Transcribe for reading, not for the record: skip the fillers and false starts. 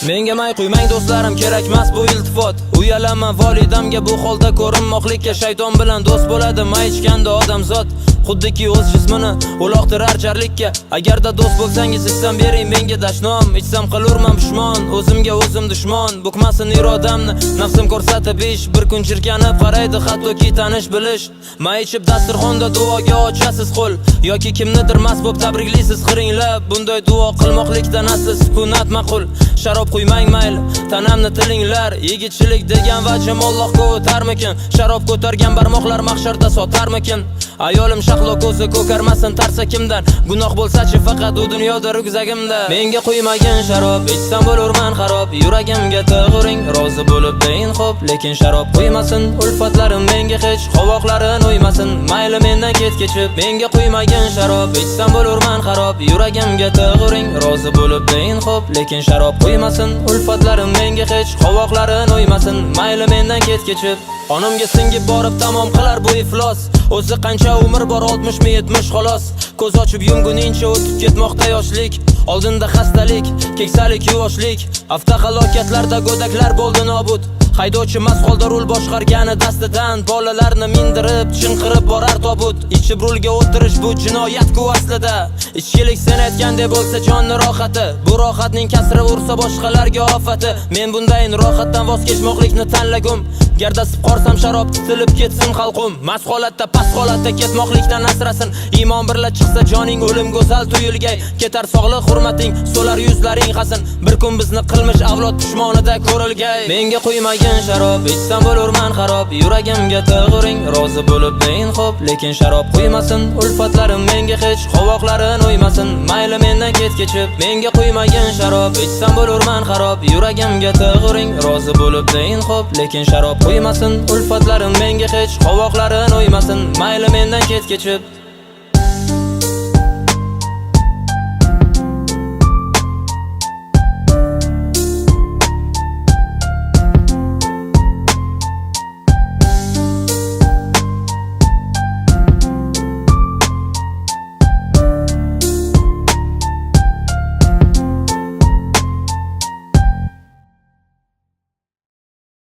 Menga may qo'ymang do'stlarim, kerakmas bu iltifot. Uyalaman volidamga bu holda ko'rinmoqlikka. Shayton bilan do'st bo'ladi may ichganda odamzod. Xuddiki o'z jismini uloqtirar jarlikka. Agarda do'st bo'lsangiz ichsam bering menga dashnom. Ichsam qilurman pushmon, o'zimga o'zim dushmon. Bukmasin irodamni nafsim ko'rsatib ish. Bir kun jirkanib qaraydi hattoki tanish bilish. May ichib dasturxonda duoga ochasiz qo'l, yoki kimnidir mast bo'p tabriklisiz xiringlab. Bunday duo qilmoqlikdan asli sukunat ma'qul. Sharob qo'ymang mayli, tanamni tilinglar. Yigitchilik degan vajim Allohga o'tarmikin? Sharob ko'targan barmoqlar mahsharda sotarmikin? Ayolim shahlo ko'zi ko'karmasin tarsa kimdan. Gunoh bo'lsa-chi faqat u dunyoda rugzagimda. Menga qo'ymagin sharob, ichsam bo'lurman xarob. Yuragimga tig'uring, rozi bo'lib deyin xo'p. Lekin sharob qo'ymasin, ulfatlarim menga hech qovoqlarin o'ymasin. Mayli mendan ketkichib, menga qo'ymagin sharob, ichsam bo'lurman xarob. Yuragimga tig'uring, rozi bo'lib deyin xo'p. Lekin sharob qo'ymasin, ulfatlarim menga hech qovoqlarin o'ymasin. Mayli mendan ketkichib, onamga singib borib tamom qilar bu iflos. O'zi qancha umr bor, 60 mi 70 xolos. Ko'z ochib yumguningcha o'tib ketmoqda yoshlik. Oldinda xastalik, keksalik, yuvoshlik. Avtohalokatlarda go'daklar bo'ldi nobud. Haydovchi mast holda rul boshqargani dastidan. Bolalarni mindirib, chinqirib borar tobut. Ichib rulga o'tirish bu jinoyat-ku aslida. Ichkilik sen aytgandek bo'lsa jonni rohati. Bu rohatning kasri ursa boshqalarga ofati. Men bundayin rohatdan voz kechmoqlikni tanlagum. Gardasib qorsam sharob titilib ketsin xalqum. Mast holatda, past holatda ketmoqlikdan asrasin. Iymon birla chiqsa joning o'lim go'zal tuyulgay. Ketar sog'lik hurmating, so'lar yuzlaring hasin. Bir kun bizni qilmish avlod pushmonida ko'rilgay. Menga qo'ymagin sharob, ichsam bo'lurman xarob. Yuragimga tig'uring, rozi bo'lib deyin xo'p. Lekin sharob qo'ymasin, ulfatlarim menga hech qovoqlarin o'ymasin. Mayli mendan ketkichib, menga qo'ymagin sharob, ichsam bo'lurman xarob. Yuragimga tig'uring, rozi bo'lib deyin xo'p. Lekin sharob qo'ymasin, ulfatlarim menga hech qovoqlarin o'ymasin. Mayli mendan ketkichib.